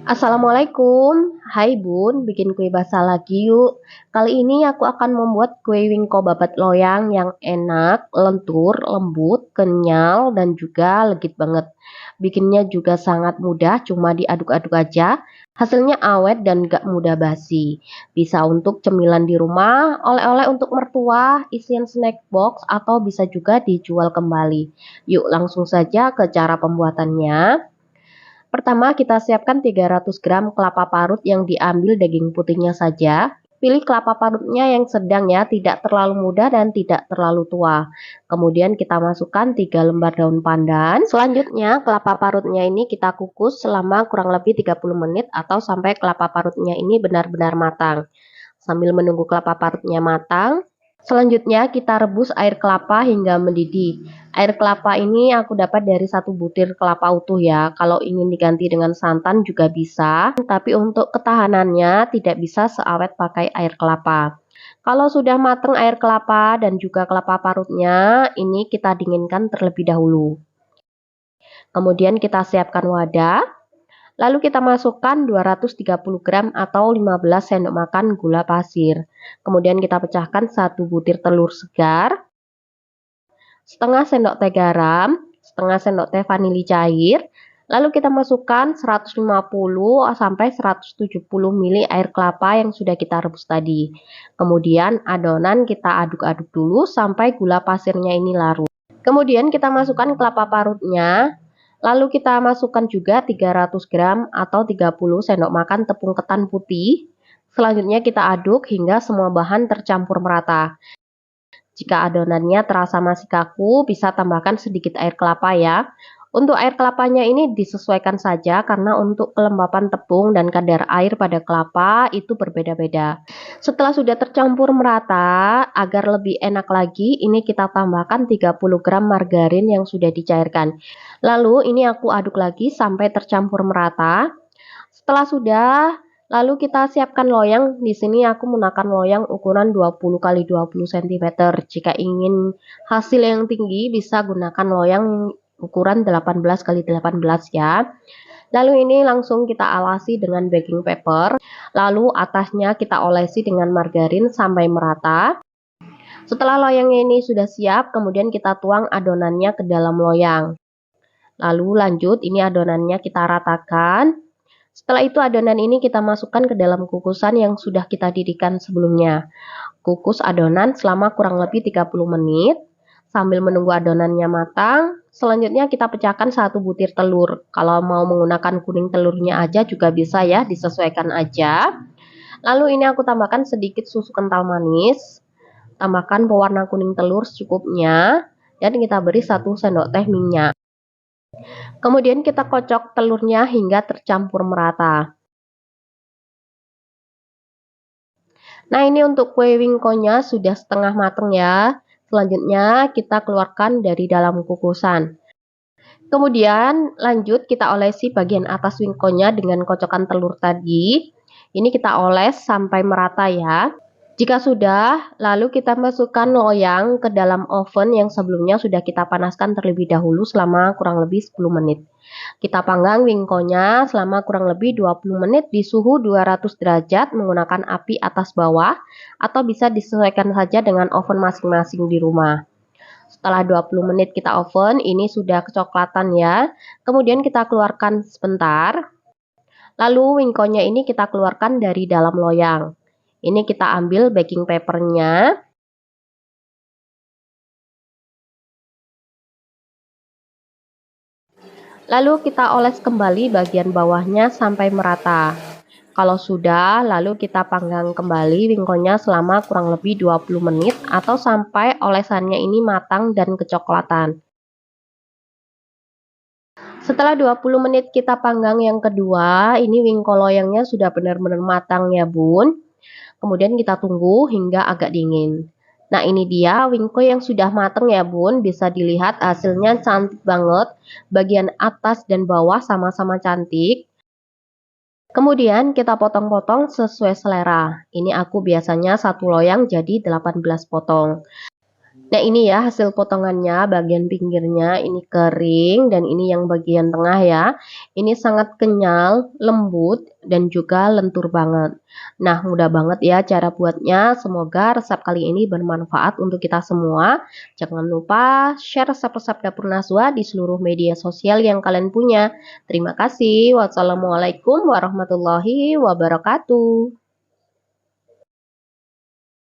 Assalamualaikum, hai bun, bikin kue basah lagi yuk. Kali ini aku akan membuat kue wingko babat loyang yang enak, lentur, lembut, kenyal, dan juga legit banget. Bikinnya juga sangat mudah, cuma diaduk-aduk aja. Hasilnya awet dan gak mudah basi. Bisa untuk cemilan di rumah, oleh-oleh untuk mertua, isian snack box, atau bisa juga dijual kembali. Yuk langsung saja ke cara pembuatannya. Pertama, kita siapkan 300 gram kelapa parut yang diambil daging putihnya saja. Pilih kelapa parutnya yang sedang ya, tidak terlalu muda dan tidak terlalu tua. Kemudian kita masukkan 3 lembar daun pandan. Selanjutnya, kelapa parutnya ini kita kukus selama kurang lebih 30 menit atau sampai kelapa parutnya ini benar-benar matang. Sambil menunggu kelapa parutnya matang, selanjutnya kita rebus air kelapa hingga mendidih. Air kelapa ini aku dapat dari 1 butir kelapa utuh ya. Kalau ingin diganti dengan santan juga bisa, tapi untuk ketahanannya tidak bisa seawet pakai air kelapa. Kalau sudah matang air kelapa dan juga kelapa parutnya, ini kita dinginkan terlebih dahulu. Kemudian kita siapkan wadah. Lalu kita masukkan 230 gram atau 15 sendok makan gula pasir. Kemudian kita pecahkan 1 butir telur segar, setengah sendok teh garam, setengah sendok teh vanili cair. Lalu kita masukkan 150 sampai 170 ml air kelapa yang sudah kita rebus tadi. Kemudian adonan kita aduk-aduk dulu sampai gula pasirnya ini larut. Kemudian kita masukkan kelapa parutnya. Lalu kita masukkan juga 300 gram atau 30 sendok makan tepung ketan putih. Selanjutnya kita aduk hingga semua bahan tercampur merata. Jika adonannya terasa masih kaku, bisa tambahkan sedikit air kelapa ya. Untuk air kelapanya ini disesuaikan saja karena untuk kelembapan tepung dan kadar air pada kelapa itu berbeda-beda. Setelah sudah tercampur merata, agar lebih enak lagi, ini kita tambahkan 30 gram margarin yang sudah dicairkan. Lalu ini aku aduk lagi sampai tercampur merata. Setelah sudah, lalu kita siapkan loyang. Di sini aku menggunakan loyang ukuran 20 x 20 cm. Jika ingin hasil yang tinggi, bisa gunakan loyang ukuran 18 x 18 ya. Lalu ini langsung kita alasi dengan baking paper. Lalu atasnya kita olesi dengan margarin sampai merata. Setelah loyangnya ini sudah siap, kemudian kita tuang adonannya ke dalam loyang. Lalu lanjut, ini adonannya kita ratakan. Setelah itu adonan ini kita masukkan ke dalam kukusan yang sudah kita didihkan sebelumnya. Kukus adonan selama kurang lebih 30 menit. Sambil menunggu adonannya matang, selanjutnya kita pecahkan 1 butir telur. Kalau mau menggunakan kuning telurnya aja juga bisa ya, disesuaikan aja. Lalu ini aku tambahkan sedikit susu kental manis. Tambahkan pewarna kuning telur secukupnya. Dan kita beri 1 sendok teh minyak. Kemudian kita kocok telurnya hingga tercampur merata. Nah, ini untuk kue wingkonya sudah setengah matang ya. Selanjutnya kita keluarkan dari dalam kukusan. Kemudian lanjut kita olesi bagian atas wingkonya dengan kocokan telur tadi. Ini kita oles sampai merata ya. Jika sudah, lalu kita masukkan loyang ke dalam oven yang sebelumnya sudah kita panaskan terlebih dahulu selama kurang lebih 10 menit. Kita panggang wingkonya selama kurang lebih 20 menit di suhu 200 derajat menggunakan api atas bawah atau bisa disesuaikan saja dengan oven masing-masing di rumah. Setelah 20 menit kita oven, ini sudah kecoklatan ya. Kemudian kita keluarkan sebentar. Lalu wingkonya ini kita keluarkan dari dalam loyang. Ini kita ambil baking papernya. Lalu kita oles kembali bagian bawahnya sampai merata. Kalau sudah, lalu kita panggang kembali wingkonya selama kurang lebih 20 menit atau sampai olesannya ini matang dan kecoklatan. Setelah 20 menit kita panggang yang kedua, ini wingko loyangnya sudah benar-benar matang ya bun. Kemudian kita tunggu hingga agak dingin. Nah, ini dia wingko yang sudah matang ya bun. Bisa dilihat hasilnya cantik banget. Bagian atas dan bawah sama-sama cantik. Kemudian kita potong-potong sesuai selera. Ini aku biasanya satu loyang jadi 18 potong. Nah, ini ya hasil potongannya, bagian pinggirnya ini kering dan ini yang bagian tengah ya. Ini sangat kenyal, lembut, dan juga lentur banget. Nah, mudah banget ya cara buatnya. Semoga resep kali ini bermanfaat untuk kita semua. Jangan lupa share resep-resep dapur Nazwa di seluruh media sosial yang kalian punya. Terima kasih. Wassalamualaikum warahmatullahi wabarakatuh.